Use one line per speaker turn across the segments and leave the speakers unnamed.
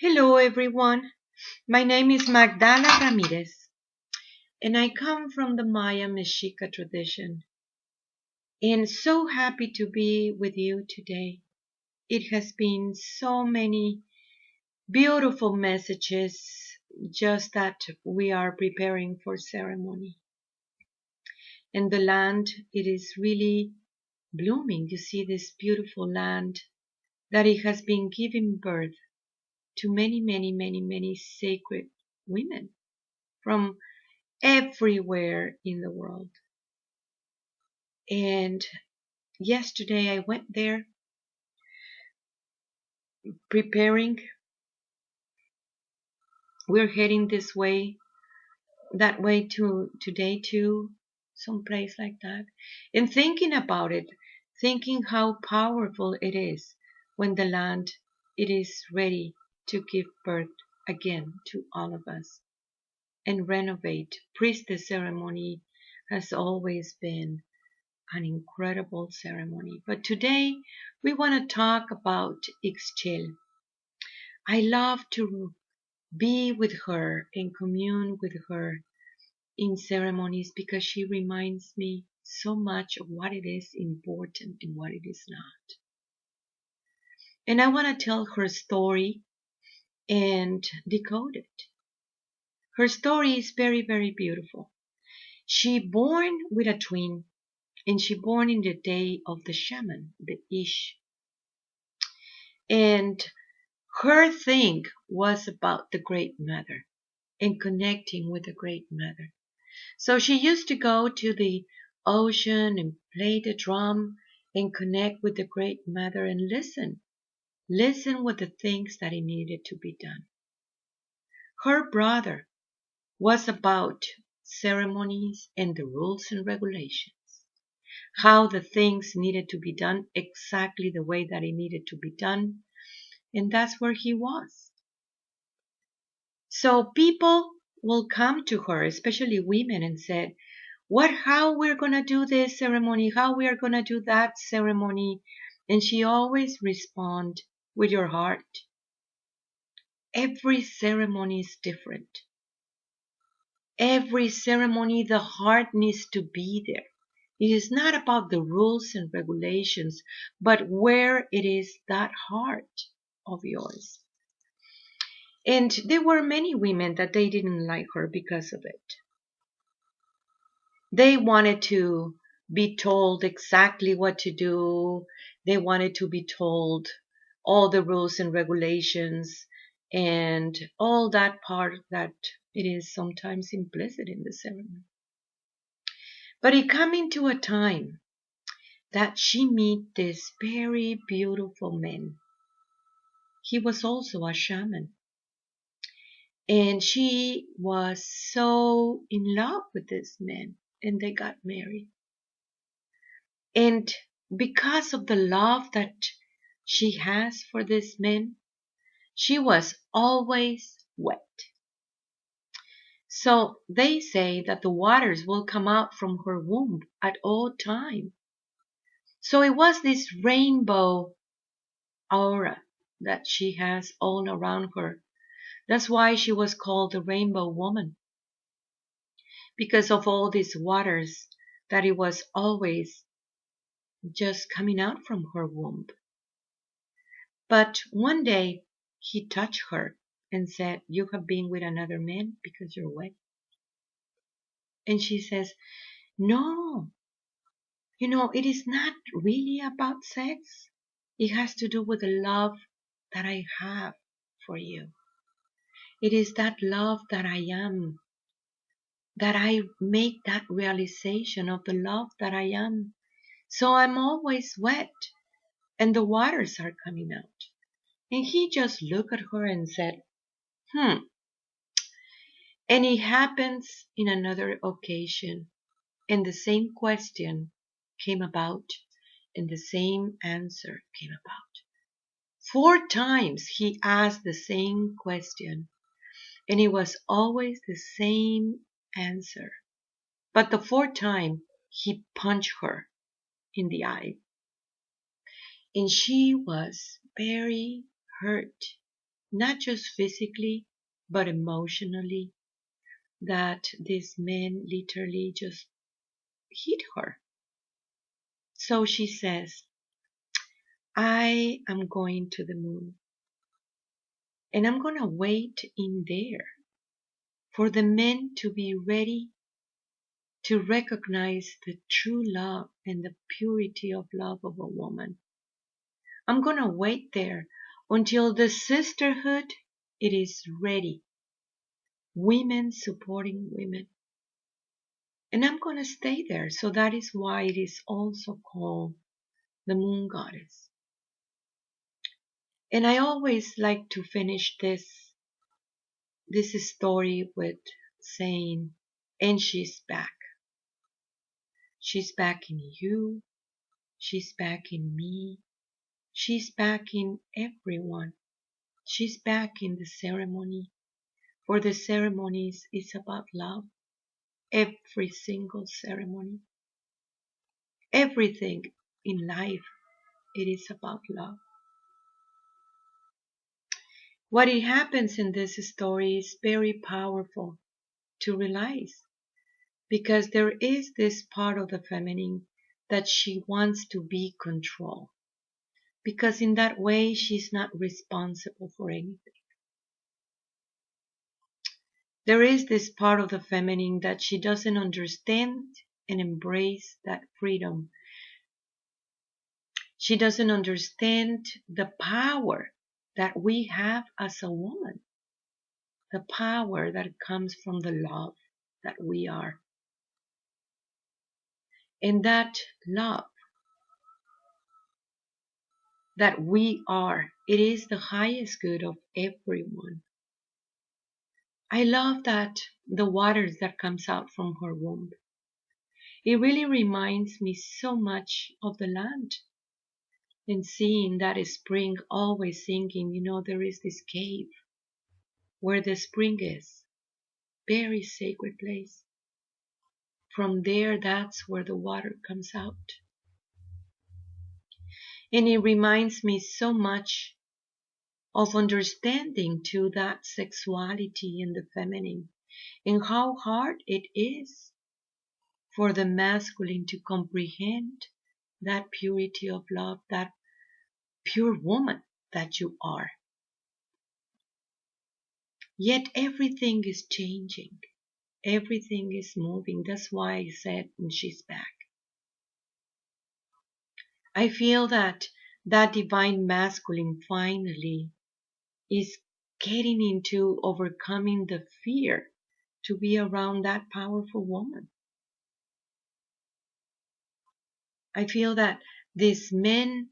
Hello everyone, my name is Magdala Ramirez and I come from the Maya Mexica tradition and so happy to be with you today. It has been so many beautiful messages just that we are preparing for ceremony. And the land, it is really blooming. You see this beautiful land that it has been giving birth to many sacred women from everywhere in the world. And yesterday I went there preparing. We're heading this way, that way to today to some place like that. And thinking about it, thinking how powerful it is when the land it is ready to give birth again to all of us and renovate. Priestess ceremony has always been an incredible ceremony. But today we want to talk about Ixchel. I love to be with her and commune with her in ceremonies because she reminds me so much of what it is important and what it is not. And I want to tell her story and decode it. Her story is very beautiful. She born with a twin, and she born in the day of the shaman, the Ixchel. And her thing was about the Great Mother and connecting with the Great Mother. So she used to go to the ocean and play the drum and connect with the Great Mother and listen with the things that it needed to be done. Her brother was about ceremonies and the rules and regulations, how the things needed to be done exactly the way that it needed to be done, and that's where he was. So people will come to her, especially women, and said, how we're going to do this ceremony, how we are going to do that ceremony. And she always respond with your heart. Every ceremony is different. Every ceremony, the heart needs to be there. It is not about the rules and regulations, but where it is that heart of yours. And there were many women that they didn't like her because of it. They wanted to be told exactly what to do. They wanted to be told all the rules and regulations and all that part that it is sometimes implicit in the ceremony. But it came to a time that she met this very beautiful man. He was also a shaman. And she was so in love with this man, and they got married. And because of the love that she has for this man, she was always wet. So they say that the waters will come out from her womb at all time. So it was this rainbow aura that she has all around her. That's why she was called the Rainbow Woman. Because of all these waters that it was always just coming out from her womb. But one day he touched her and said, you have been with another man because you're wet. And she says, no, it is not really about sex. It has to do with the love that I have for you. It is that love that I am, that I make that realization of the love that I am. So I'm always wet and the waters are coming out. And he just looked at her and said, And it happens in another occasion. And the same question came about and the same answer came about. 4 times he asked the same question and it was always the same answer. But the 4th time he punched her in the eye. And she was very hurt not just physically, but emotionally, that this man literally just hit her. So she says, I am going to the moon, and I'm going to wait in there for the men to be ready to recognize the true love and the purity of love of a woman. I'm going to wait there until the sisterhood it is ready. Women supporting women. And I'm going to stay there. So that is why it is also called the moon goddess. And I always like to finish this story with saying, and she's back. She's back in you. She's back in me. She's back in everyone. She's back in the ceremony. For the ceremonies is about love. Every single ceremony. Everything in life, it is about love. What it happens in this story is very powerful to realize, because there is this part of the feminine that she wants to be controlled, because in that way she's not responsible for anything. There is this part of the feminine that she doesn't understand and embrace that freedom. She doesn't understand the power that we have as a woman, the power that comes from the love that we are. And that love that we are, it is the highest good of everyone. I love that the waters that comes out from her womb. It really reminds me so much of the land. And seeing that spring, always thinking, there is this cave where the spring is. Very sacred place. From there, that's where the water comes out. And it reminds me so much of understanding to that sexuality in the feminine, and how hard it is for the masculine to comprehend that purity of love, that pure woman that you are. Yet everything is changing. Everything is moving. That's why I said, and she's back. I feel that divine masculine finally is getting into overcoming the fear to be around that powerful woman. I feel that this man,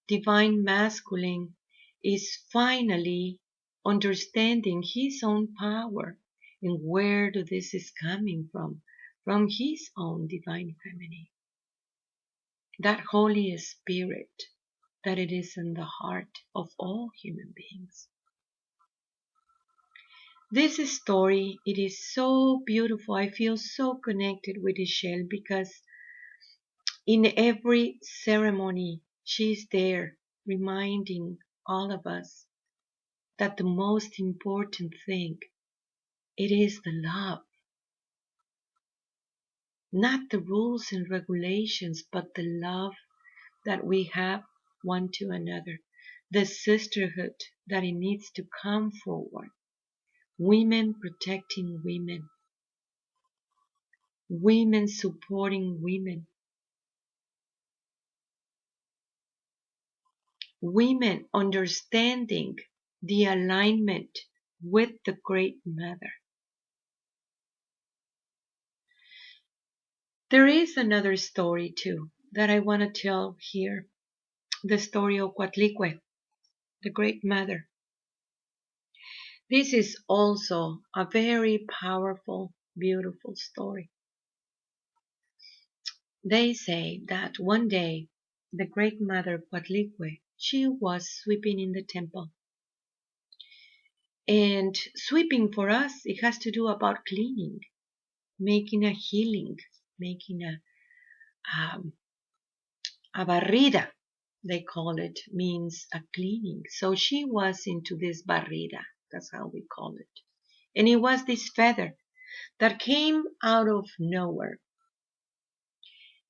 divine masculine, is finally understanding his own power and where this is coming from his own divine feminine. That Holy Spirit that it is in the heart of all human beings. This story, it is so beautiful. I feel so connected with Ixchel because in every ceremony, she's there reminding all of us that the most important thing, it is the love. Not the rules and regulations, but the love that we have one to another. The sisterhood that it needs to come forward. Women protecting women. Women supporting women. Women understanding the alignment with the Great Mother. There is another story too that I want to tell here. The story of Coatlicue, the Great Mother. This is also a very powerful, beautiful story. They say that one day the Great Mother Coatlicue, she was sweeping in the temple. And sweeping for us, it has to do about cleaning, making a healing, making a barrida, they call it, means a cleaning. So she was into this barrida, that's how we call it. And it was this feather that came out of nowhere.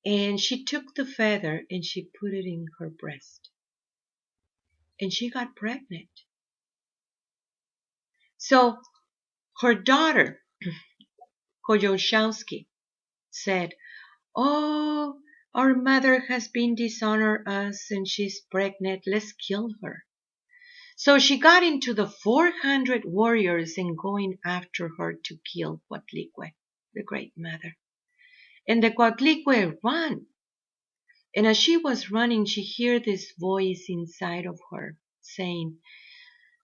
And she took the feather and she put it in her breast. And she got pregnant. So her daughter, Koyoshowski, said, "Oh, our mother has been dishonor us and she's pregnant. Let's kill her." So she got into the 400 warriors and going after her to kill Coatlicue, the great mother. And the Coatlicue ran. And as she was running, she heard this voice inside of her saying,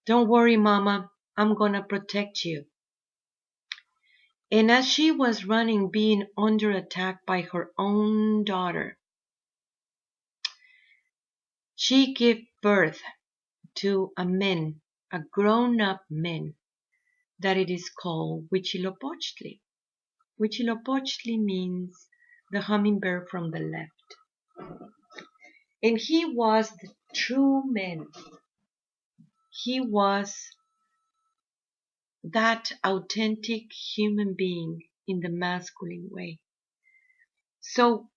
"Don't worry, Mama, I'm gonna protect you." And as she was running, being under attack by her own daughter, she gave birth to a man, a grown-up man, that it is called Huitzilopochtli. Huitzilopochtli means the hummingbird from the left. And he was the true man. He was that authentic human being in the masculine way. So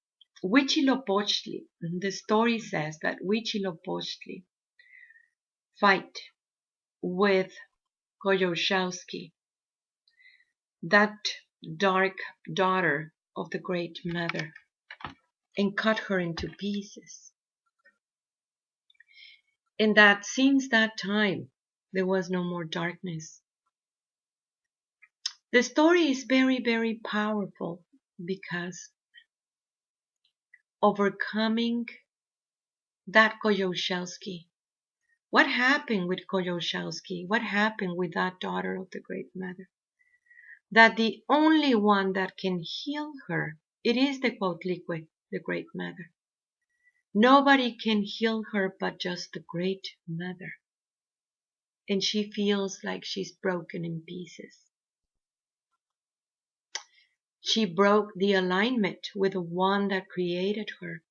Huitzilopochtli, the story says that Huitzilopochtli fight with Koyoshowski, that dark daughter of the great mother, and cut her into pieces. And that since that time there was no more darkness. The story is very, very powerful because overcoming that Koyoshowski. What happened with Koyoshowski? What happened with that daughter of the great mother? That the only one that can heal her, it is the Coatlicue, the great mother. Nobody can heal her but just the great mother. And she feels like she's broken in pieces. She broke the alignment with the one that created her.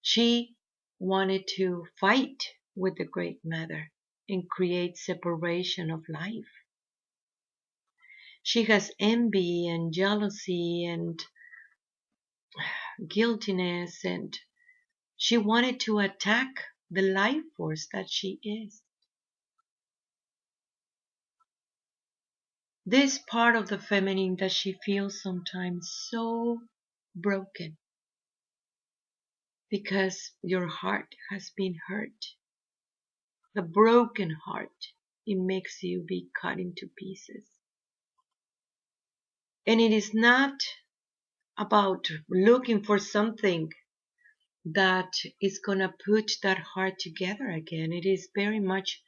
She wanted to fight with the great mother and create separation of life. She has envy and jealousy and guiltiness, and she wanted to attack the life force that she is. This part of the feminine that she feels sometimes so broken because your heart has been hurt. The broken heart, it makes you be cut into pieces. And it is not about looking for something that is going to put that heart together again. It is very much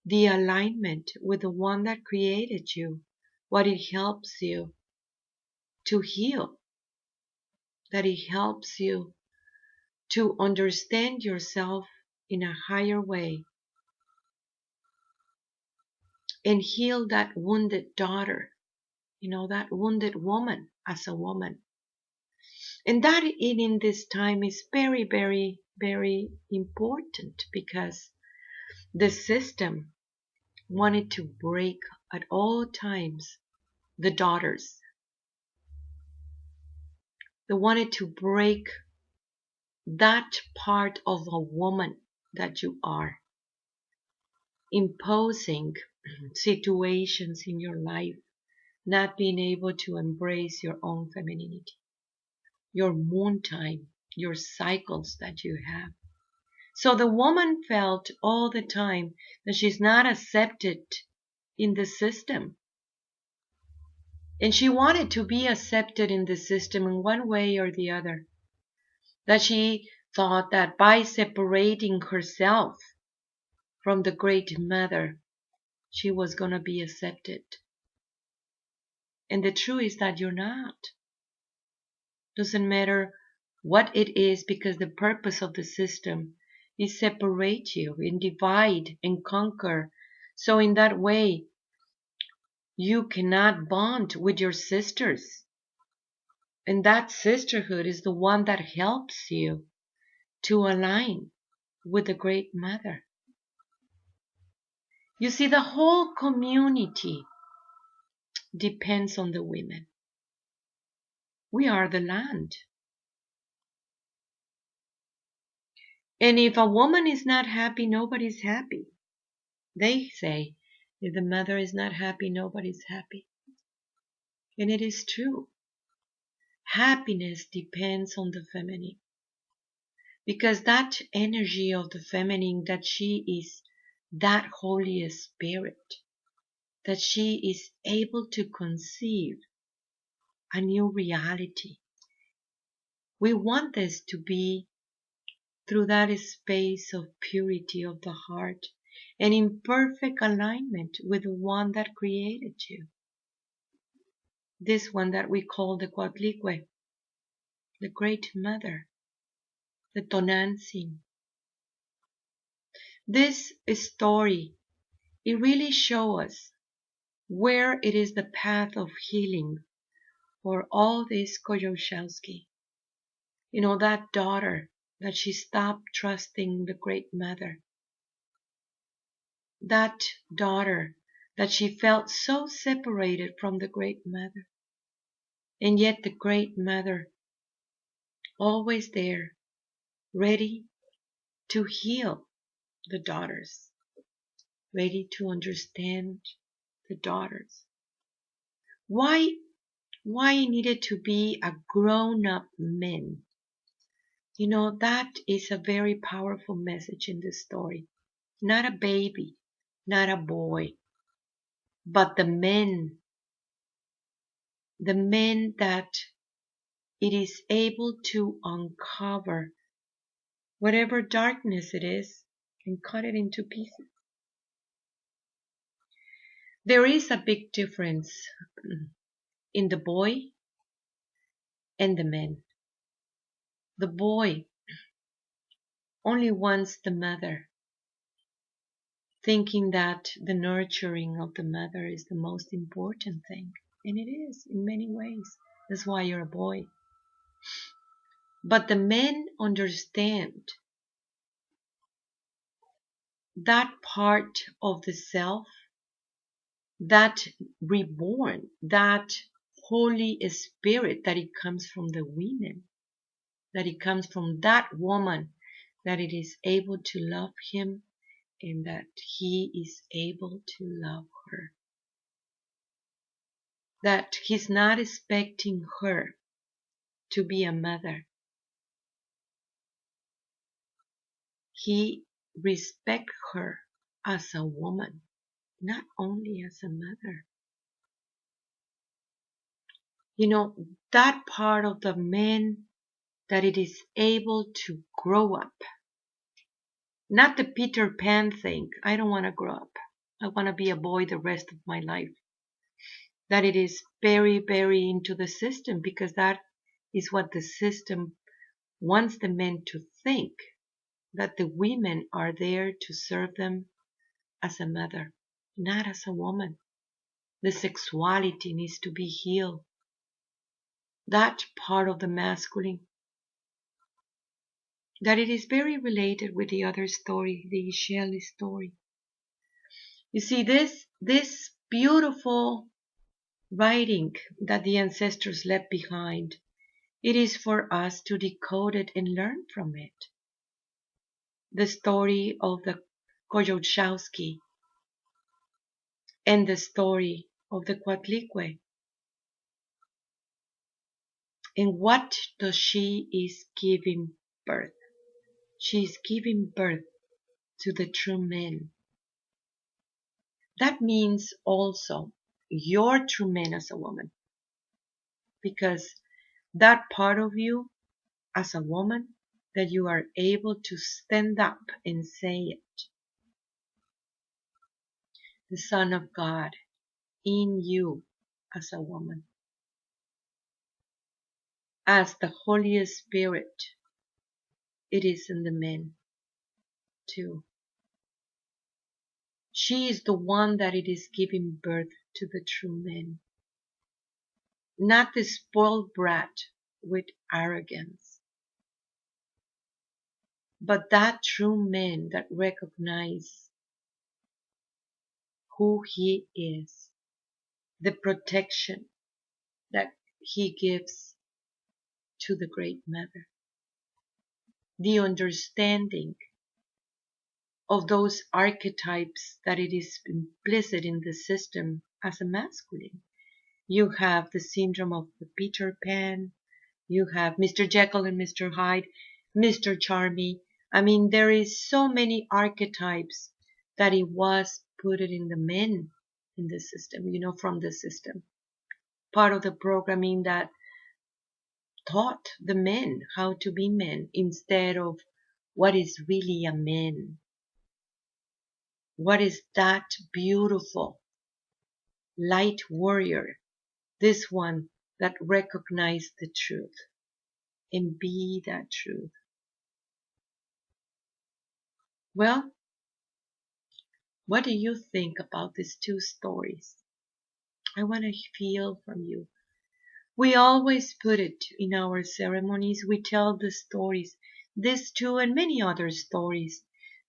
the alignment with the one that created you, what it helps you to heal, that it helps you to understand yourself in a higher way and heal that wounded daughter, that wounded woman as a woman. And that in this time is very, very, very important because the system wanted to break at all times the daughters. They wanted to break that part of a woman that you are, imposing situations in your life, not being able to embrace your own femininity, your moon time, your cycles that you have. So the woman felt all the time that she's not accepted in the system. And she wanted to be accepted in the system in one way or the other. That she thought that by separating herself from the great mother, she was going to be accepted. And the truth is that you're not. Doesn't matter what it is, because the purpose of the system is separate you and divide and conquer. So in that way, you cannot bond with your sisters And that sisterhood is the one that helps you to align with the Great Mother. You see, the whole community depends on the women. We are the land. And if a woman is not happy, nobody's happy. They say, if the mother is not happy, nobody's happy. And it is true. Happiness depends on the feminine. Because that energy of the feminine, that she is that Holy Spirit, that she is able to conceive a new reality. We want this to be through that space of purity of the heart and in perfect alignment with the one that created you. This one that we call the Coatlicue, the Great Mother, the Tonantzin. This story, it really shows us where it is the path of healing for all this Coatlicue. You know, that daughter that she stopped trusting the Great Mother. That daughter that she felt so separated from the Great Mother. And yet the Great Mother, always there, ready to heal the daughters, ready to understand the daughters. Why it needed to be a grown-up man? You know, that is a very powerful message in this story. Not a baby, not a boy, but the men that it is able to uncover whatever darkness it is and cut it into pieces. There is a big difference in the boy and the man. The boy only wants the mother, thinking that the nurturing of the mother is the most important thing. And it is in many ways. That's why you're a boy. But the men understand that part of the self, that reborn, that Holy Spirit, that it comes from the women, that it comes from that woman, that it is able to love him and that he is able to love her. That he's not expecting her to be a mother. He respects her as a woman, not only as a mother. You know, that part of the man that it is able to grow up. Not the Peter Pan thing. I don't want to grow up. I want to be a boy the rest of my life. That it is very, very into the system, because that is what the system wants the men to think, that the women are there to serve them as a mother, not as a woman. The sexuality needs to be healed. That part of the masculine, that it is very related with the other story, the Ixchel story. You see, this beautiful writing that the ancestors left behind, it is for us to decode it and learn from it. The story of the Coatlicue and the story of the Coatlicue. And what does she is giving birth? She is giving birth to the true man. That means also your true man as a woman. Because that part of you as a woman, that you are able to stand up and say it. The Son of God in you as a woman. As the Holy Spirit, it is in the men too. She is the one that it is giving birth to the true man. Not the spoiled brat with arrogance. But that true man that recognize who he is, the protection that he gives to the Great Mother, the understanding of those archetypes that it is implicit in the system as a masculine. You have the syndrome of the Peter Pan, you have Mr. Jekyll and Mr. Hyde, Mr. Charmy. I mean, there is so many archetypes that it was put in the men in the system, from the system. Part of the programming that taught the men how to be men instead of what is really a man. What is that beautiful light warrior? This one that recognized the truth and be that truth. Well, what do you think about these two stories? I want to feel from you. We always put it in our ceremonies. We tell the stories, these two and many other stories,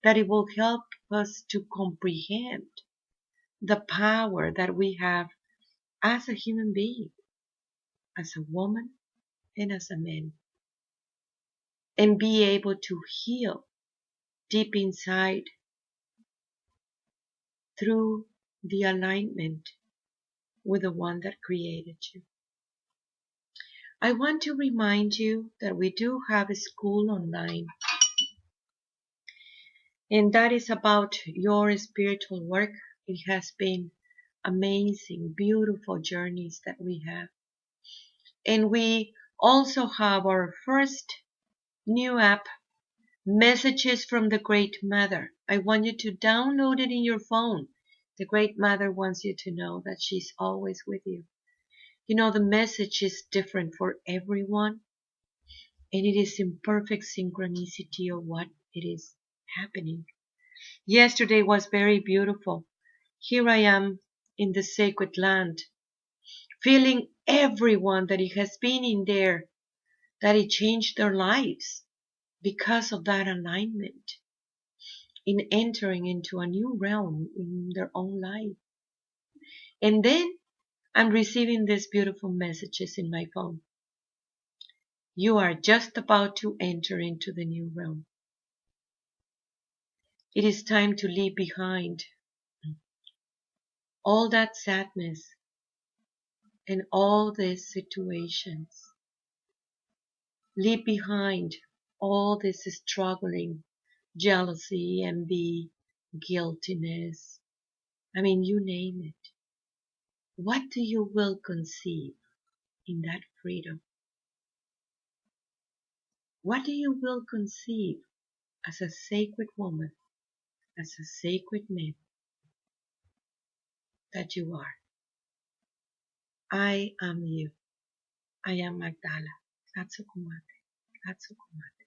that it will help us to comprehend the power that we have as a human being, as a woman and as a man, and be able to heal deep inside through the alignment with the one that created you. I want to remind you that we do have a school online, and that is about your spiritual work. It has been amazing, beautiful journeys that we have. And we also have our first new app, Messages from the Great Mother. I want you to download it in your phone. The Great Mother wants you to know that she's always with you. The message is different for everyone, and it is in perfect synchronicity of what it is happening. Yesterday was very beautiful. Here I am in the sacred land, feeling everyone that it has been in there, that it changed their lives because of that alignment, in entering into a new realm in their own life. And then I'm receiving these beautiful messages in my phone. You are just about to enter into the new realm. It is time to leave behind all that sadness and all these situations. Leave behind all this struggling, jealousy, envy, guiltiness. I mean, you name it. What do you will conceive in that freedom? What do you will conceive as a sacred woman, as a sacred man that you are? I am you. I am Magdala. Tatsukumate. Tatsukumate.